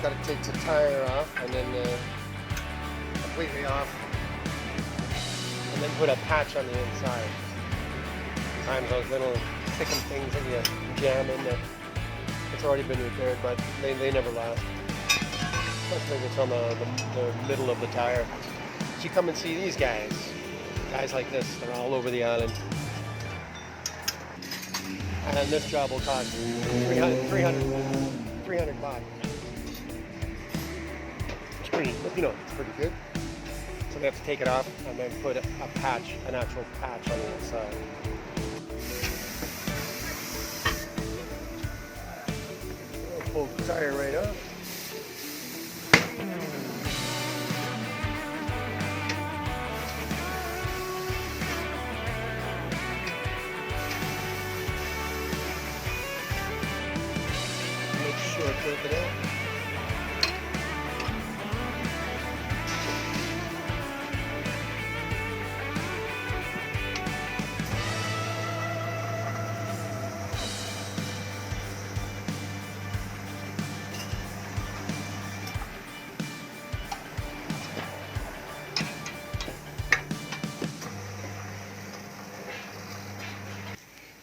got to take the tire off and then completely off, and then put a patch on the inside. Sometimes those little sticking things that you jam in there, it's already been repaired, but they never last. Especially if it's on the middle of the tire. So you come and see these guys like this, they're all over the island. And this job will cost 300 baht. It's pretty, it's pretty good. So they have to take it off and then put a patch, an actual patch on the inside. I'll pull the tire right off. Clip it out.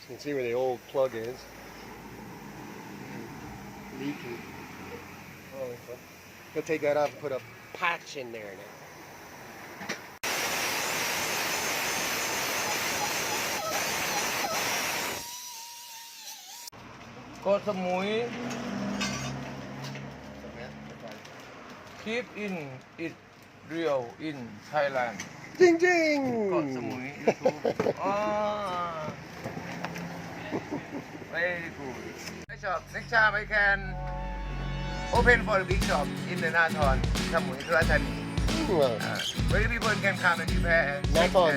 You can see where the old plug is. Leaking. We'll take that off and put a patch in there now. Got Samui. Keep in it real in Thailand. Ding ding! Got Samui YouTube. Very good. Next time I can open for a big shop in the Nathon, Samui, Suratthani. Well, Where people can come and prepare and Nathon,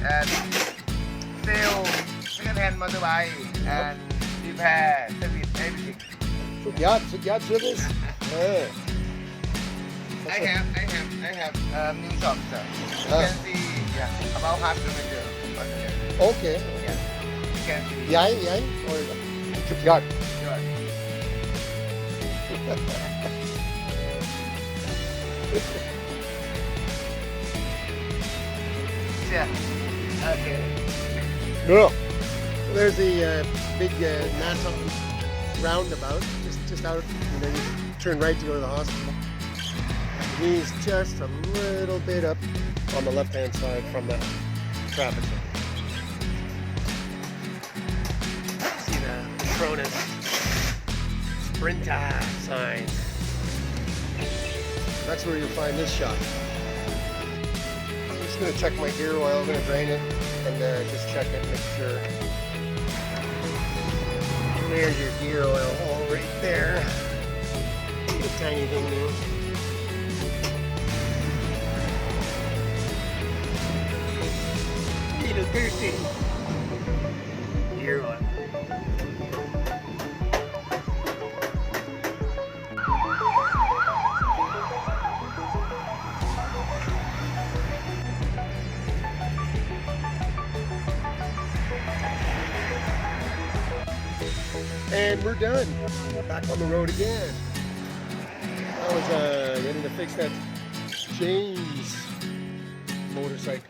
and sell second-hand motorbike and repair, service, everything. สุดยอดservice. I have new shop, sir. You can see, about half kilometer. Okay. Yeah, you can see. ใหญ่or สุดยอด Sure. Yeah. Okay. No. There's the big Nathon roundabout, just out. You turn right to go to the hospital. He's just a little bit up on the left-hand side from the traffic light. See the Cronus Sprinter sign. That's where you'll find this shop. I'm just going to check my gear oil. I'm going to drain it and just check it, make sure. There's your gear oil hole right there. A tiny thing there. Little thirsty. Gear oil. And we're done. Back on the road again. I was getting to fix that James motorcycle.